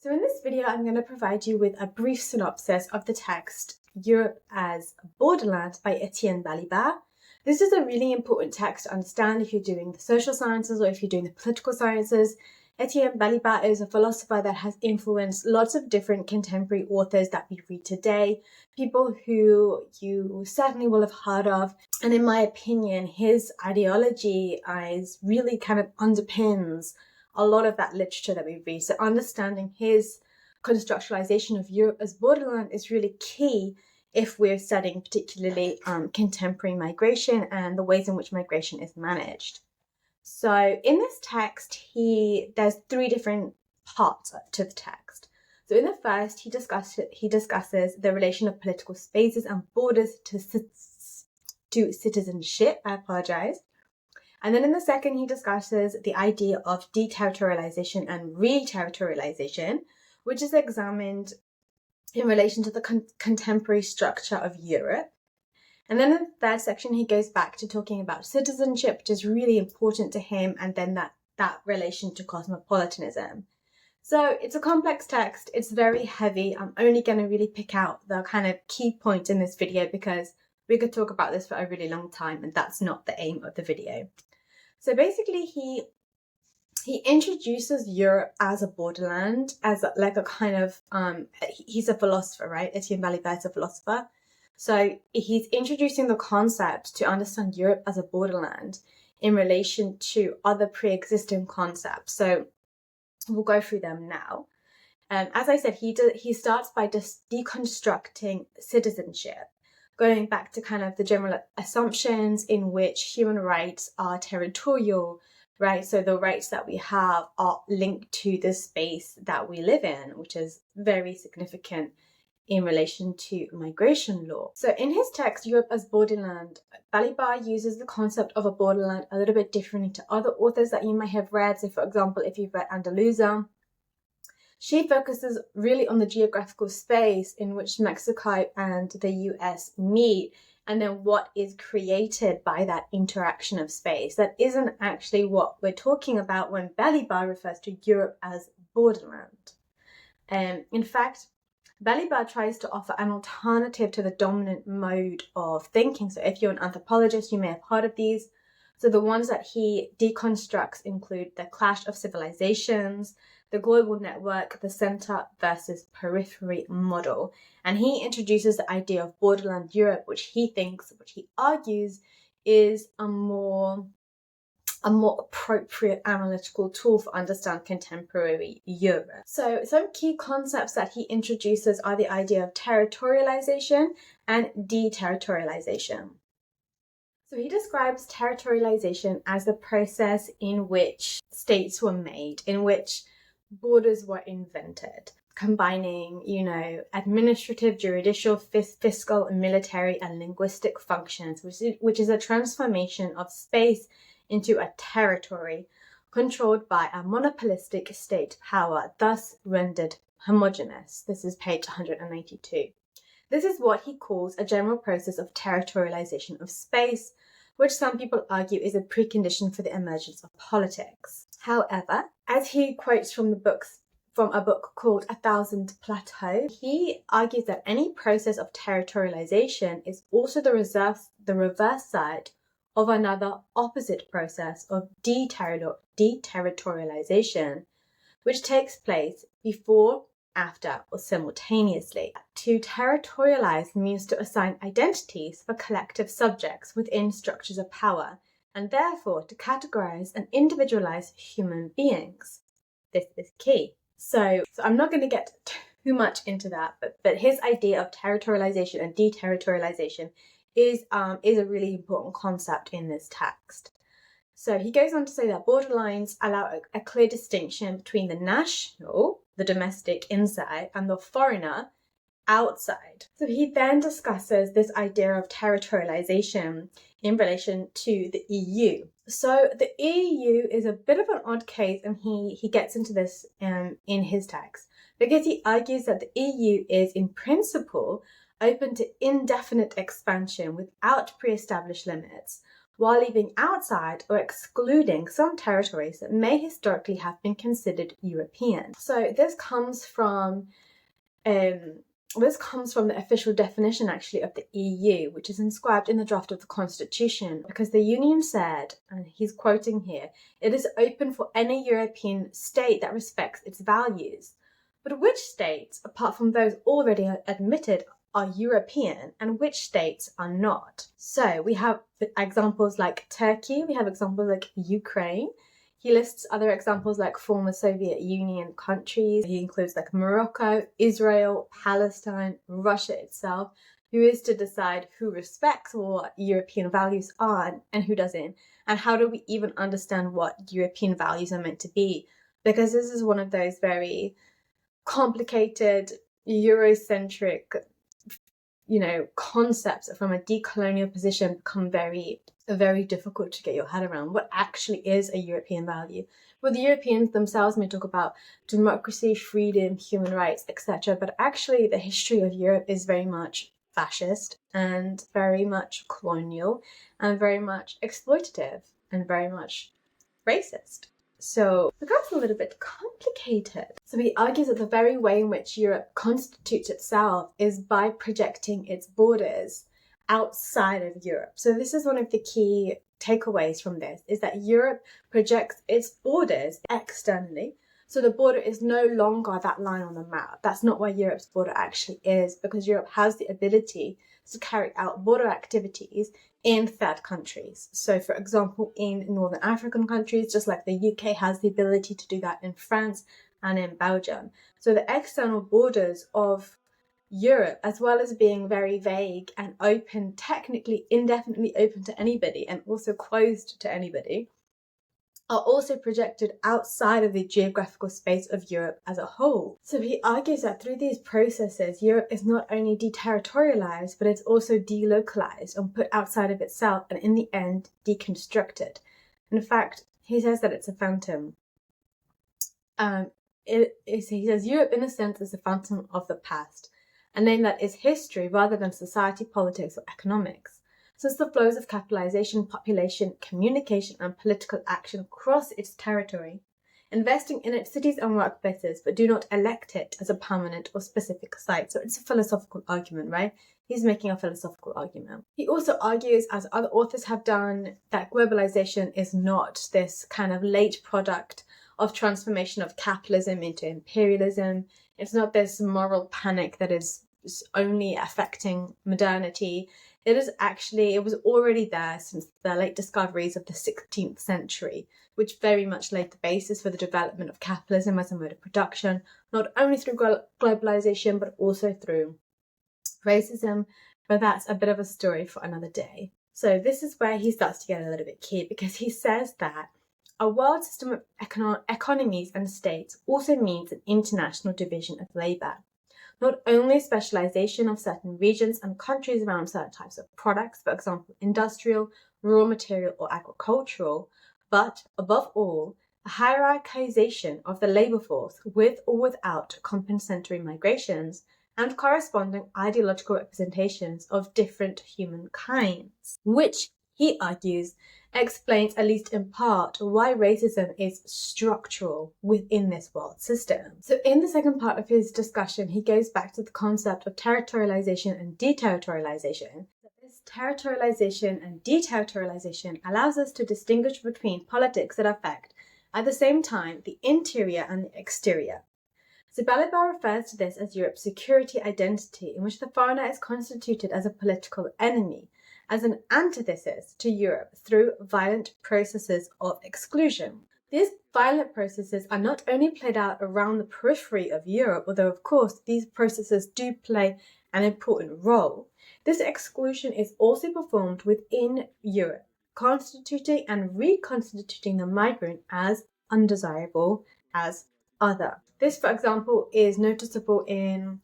So in this video, I'm going to provide you with a brief synopsis of the text Europe as Borderland by Etienne Balibar. This is a really important text to understand if you're doing the social sciences or if you're doing the political sciences. Etienne Balibar is a philosopher that has influenced lots of different contemporary authors that we read today, people who you certainly will have heard of. And in my opinion, his ideology is really kind of underpins a lot of that literature that we read. So understanding his constructualization of Europe as borderland is really key if we're studying particularly contemporary migration and the ways in which migration is managed. So in this text, there's three different parts to the text. So in the first, he discusses the relation of political spaces and borders to citizenship. I apologize. And then in the second, he discusses the idea of deterritorialization and re-territorialization, which is examined in relation to the contemporary structure of Europe. And then in the third section, he goes back to talking about citizenship, which is really important to him, and then that relation to cosmopolitanism. So it's a complex text. It's very heavy. I'm only going to really pick out the kind of key points in this video because we could talk about this for a really long time, and that's not the aim of the video. So basically, he introduces Europe as a borderland, as like a kind of, he's a philosopher, right? Etienne Balibar is a philosopher. So he's introducing the concept to understand Europe as a borderland in relation to other pre-existing concepts. So we'll go through them now. As I said, he starts by just deconstructing citizenship, going back to kind of the general assumptions in which human rights are territorial, right? So the rights that we have are linked to the space that we live in, which is very significant in relation to migration law. So in his text, Europe as Borderland, Balibar uses the concept of a borderland a little bit differently to other authors that you may have read. So for example, if you've read Andalusia, she focuses really on the geographical space in which Mexico and the US meet, and then what is created by that interaction of space. That isn't actually what we're talking about when Balibar refers to Europe as borderland. In fact, Balibar tries to offer an alternative to the dominant mode of thinking. So if you're an anthropologist, you may have heard of these. So the ones that he deconstructs include the clash of civilizations, the global network, the center versus periphery model. And he introduces the idea of borderland Europe, which he argues is a more appropriate analytical tool for understand contemporary Europe. So some key concepts that he introduces are the idea of territorialization and deterritorialization. So he describes territorialization as the process in which states were made, in which borders were invented, combining, administrative, judicial, fiscal, military, and linguistic functions, which is a transformation of space into a territory controlled by a monopolistic state power, thus rendered homogeneous. This is page 192. This is what he calls a general process of territorialization of space, which some people argue is a precondition for the emergence of politics. However, as he quotes from a book called A Thousand Plateaux, he argues that any process of territorialization is also the reverse side of another opposite process of deterritorialization, which takes place before, after, or simultaneously. To territorialize means to assign identities for collective subjects within structures of power, and therefore to categorize and individualize human beings. This is key. So I'm not going to get too much into that, but his idea of territorialization and deterritorialization is a really important concept in this text. So he goes on to say that borderlines allow a clear distinction between the national, the domestic inside, and the foreigner outside. So he then discusses this idea of territorialization in relation to the EU. So the EU is a bit of an odd case, and he gets into this in his text, because he argues that the EU is in principle open to indefinite expansion without pre-established limits, while leaving outside or excluding some territories that may historically have been considered European. So this comes from the official definition, actually, of the EU, which is inscribed in the draft of the Constitution, because the Union said, and he's quoting here, "It is open for any European state that respects its values." But which states, apart from those already admitted, are European and which states are not? So we have examples like Turkey, we have examples like Ukraine. He lists other examples like former Soviet Union countries. He includes like Morocco, Israel, Palestine, Russia itself. Who is to decide who respects what European values are and who doesn't? And how do we even understand what European values are meant to be? Because this is one of those very complicated, Eurocentric, concepts that from a decolonial position become very difficult to get your head around. What actually is a European value? Well, the Europeans themselves may talk about democracy, freedom, human rights, etc. But actually the history of Europe is very much fascist and very much colonial and very much exploitative and very much racist. So it becomes a little bit complicated. So he argues that the very way in which Europe constitutes itself is by projecting its borders outside of Europe. So this is one of the key takeaways from this, is that Europe projects its borders externally. So the border is no longer that line on the map. That's not what Europe's border actually is, because Europe has the ability to carry out border activities in third countries. So for example, in Northern African countries, just like the UK has the ability to do that in France and in Belgium. So the external borders of Europe, as well as being very vague and open, technically indefinitely open to anybody and also closed to anybody, are also projected outside of the geographical space of Europe as a whole. So he argues that through these processes, Europe is not only deterritorialized, but it's also delocalized and put outside of itself, and in the end, deconstructed. In fact, he says that it's a phantom. He says Europe, in a sense, is a phantom of the past, a name that is history rather than society, politics, or economics. Since the flows of capitalization, population, communication, and political action cross its territory, investing in its cities and workplaces, but do not elect it as a permanent or specific site. So it's a philosophical argument, right? He's making a philosophical argument. He also argues, as other authors have done, that globalization is not this kind of late product of transformation of capitalism into imperialism. It's not this moral panic that is only affecting modernity. It was already there since the late discoveries of the 16th century, which very much laid the basis for the development of capitalism as a mode of production, not only through globalization, but also through racism. But that's a bit of a story for another day. So this is where he starts to get a little bit key, because he says that a world system of economies and states also means an international division of labor. Not only specialization of certain regions and countries around certain types of products, for example, industrial, raw material, or agricultural, but above all, a hierarchization of the labor force with or without compensatory migrations and corresponding ideological representations of different human kinds, which, he argues, explains, at least in part, why racism is structural within this world system. So in the second part of his discussion, he goes back to the concept of territorialization and deterritorialization. This territorialization and deterritorialization allows us to distinguish between politics that affect, at the same time, the interior and the exterior. So Balibar refers to this as Europe's security identity, in which the foreigner is constituted as a political enemy, as an antithesis to Europe through violent processes of exclusion. These violent processes are not only played out around the periphery of Europe, although of course these processes do play an important role. This exclusion is also performed within Europe, constituting and reconstituting the migrant as undesirable, as other. This, for example, is noticeable in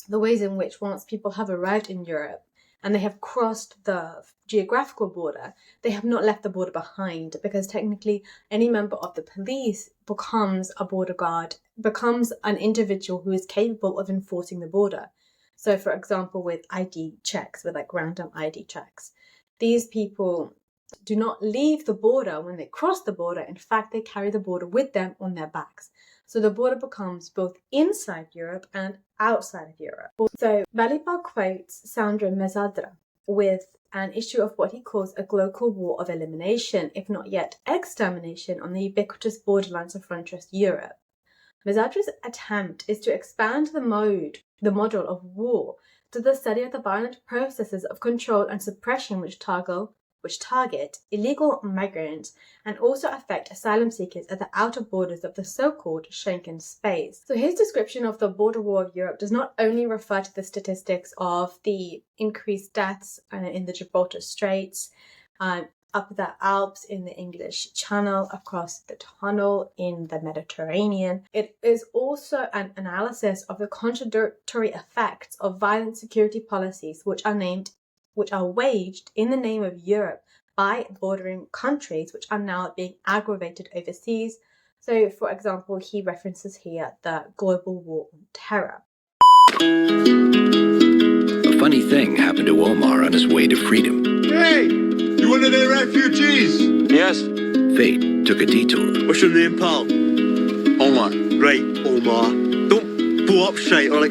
the ways in which once people have arrived in Europe, and they have crossed the geographical border, they have not left the border behind, because technically any member of the police becomes a border guard, becomes an individual who is capable of enforcing the border. So for example, with ID checks, with like random ID checks, these people do not leave the border when they cross the border. In fact, they carry the border with them on their backs. So the border becomes both inside Europe and outside of Europe. So Balibar quotes Sandra Mesadra with an issue of what he calls a global war of elimination, if not yet extermination, on the ubiquitous borderlands of frontier Europe. Mesadra's attempt is to expand the model of war to the study of the violent processes of control and suppression which target illegal migrants and also affect asylum seekers at the outer borders of the so-called Schengen space. So his description of the border war of Europe does not only refer to the statistics of the increased deaths in the Gibraltar Straits, up the Alps in the English Channel, across the Tunnel in the Mediterranean. It is also an analysis of the contradictory effects of violent security policies which are waged in the name of Europe by bordering countries, which are now being aggravated overseas. So, for example, he references here the global war on terror. A funny thing happened to Omar on his way to freedom. Hey! You one of their refugees? Yes. Fate took a detour. What's your name, pal? Omar. Right, Omar. Don't blow up shite or,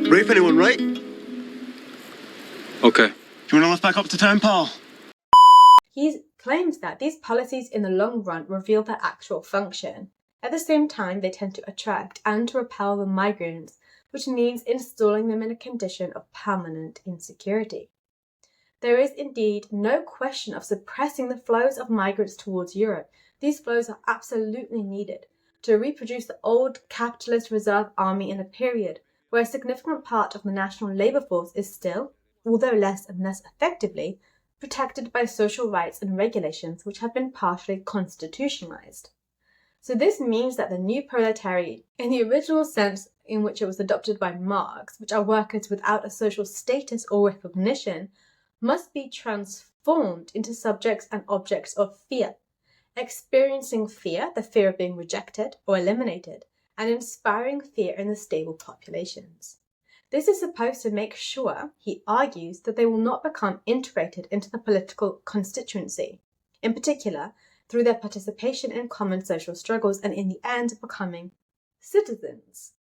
rape anyone, right? Okay. Do you want to lift back up to town, pal? He claims that these policies in the long run reveal their actual function. At the same time, they tend to attract and to repel the migrants, which means installing them in a condition of permanent insecurity. There is indeed no question of suppressing the flows of migrants towards Europe. These flows are absolutely needed to reproduce the old capitalist reserve army in a period where a significant part of the national labour force is still, although less and less effectively, protected by social rights and regulations which have been partially constitutionalised. So this means that the new proletariat, in the original sense in which it was adopted by Marx, which are workers without a social status or recognition, must be transformed into subjects and objects of fear, experiencing fear, the fear of being rejected or eliminated, and inspiring fear in the stable populations. This is supposed to make sure, he argues, that they will not become integrated into the political constituency, in particular through their participation in common social struggles and in the end becoming citizens.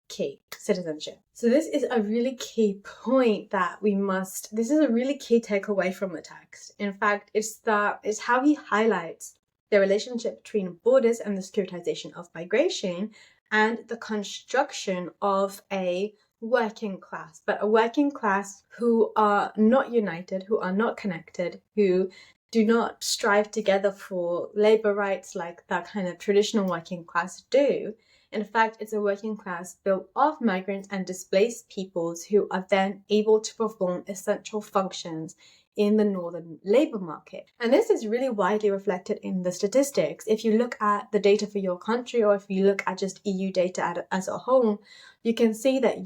Key, citizenship. So this is a really key point that this is a really key takeaway from the text. In fact, it's how he highlights the relationship between borders and the securitization of migration and the construction of a working class, but a working class who are not united, who are not connected, who do not strive together for labour rights like that kind of traditional working class do. In fact, it's a working class built of migrants and displaced peoples who are then able to perform essential functions in the northern labour market. And this is really widely reflected in the statistics. If you look at the data for your country, or if you look at just EU data as a whole, you can see that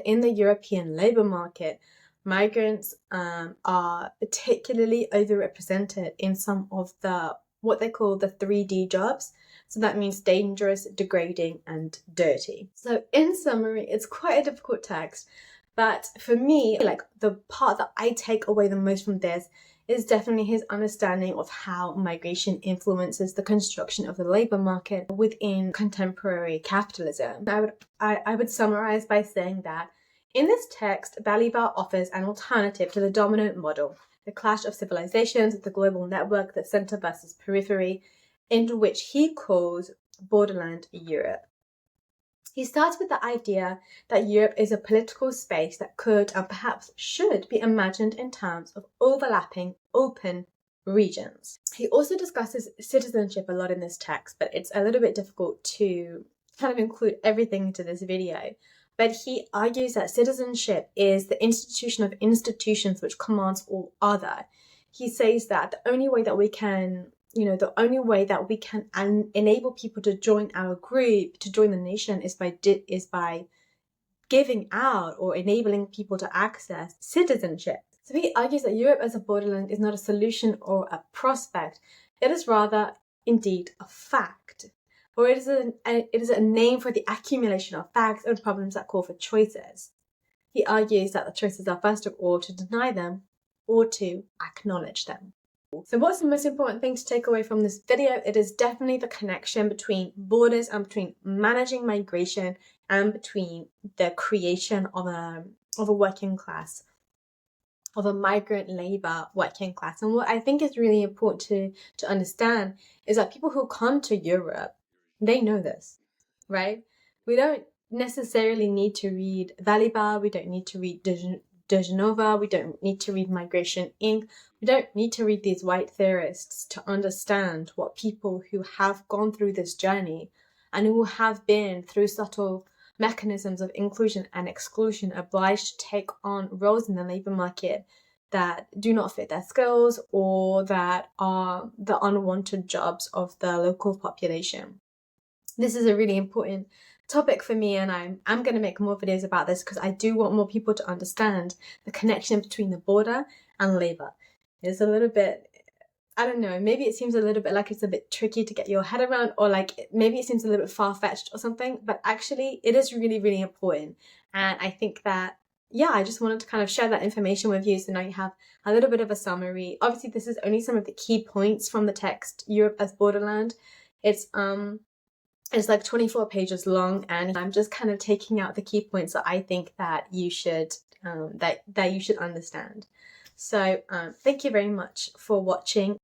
in the European labour market, migrants are particularly overrepresented in some of what they call the 3D jobs. So that means dangerous, degrading, and dirty. So in summary, it's quite a difficult text, but for me, the part that I take away the most from this is definitely his understanding of how migration influences the construction of the labour market within contemporary capitalism. I would summarize by saying that in this text, Balibar offers an alternative to the dominant model, the clash of civilizations, the global network, the centre versus periphery, into which he calls Borderland Europe. He starts with the idea that Europe is a political space that could and perhaps should be imagined in terms of overlapping, open regions. He also discusses citizenship a lot in this text, but it's a little bit difficult to kind of include everything into this video. But he argues that citizenship is the institution of institutions which commands all other. He says that the only way that we can enable people to join our group, to join the nation, is by giving out or enabling people to access citizenship. So he argues that Europe as a borderland is not a solution or a prospect. It is rather, indeed, a fact. Or it is a name for the accumulation of facts and problems that call for choices. He argues that the choices are first of all to deny them or to acknowledge them. So what's the most important thing to take away from this video? It is definitely the connection between borders and between managing migration and between the creation of a working class, of a migrant labour working class. And what I think is really important to understand is that people who come to Europe, they know this, right? We don't necessarily need to read Balibar, we don't need to read De Genova, we don't need to read Migration Inc. We don't need to read these white theorists to understand what people who have gone through this journey and who have been through subtle mechanisms of inclusion and exclusion obliged to take on roles in the labour market that do not fit their skills or that are the unwanted jobs of the local population. This is a really important topic for me, and I'm going to make more videos about this because I do want more people to understand the connection between the border and labour. It's a little bit, I don't know, maybe it seems a little bit like it's a bit tricky to get your head around, or like maybe it seems a little bit far-fetched or something, but actually it is really, really important. And I think that, yeah, I just wanted to kind of share that information with you so now you have a little bit of a summary. Obviously, this is only some of the key points from the text, Europe as Borderland. It's like 24 pages long, and I'm just kind of taking out the key points that I think that you should that you should understand. So thank you very much for watching.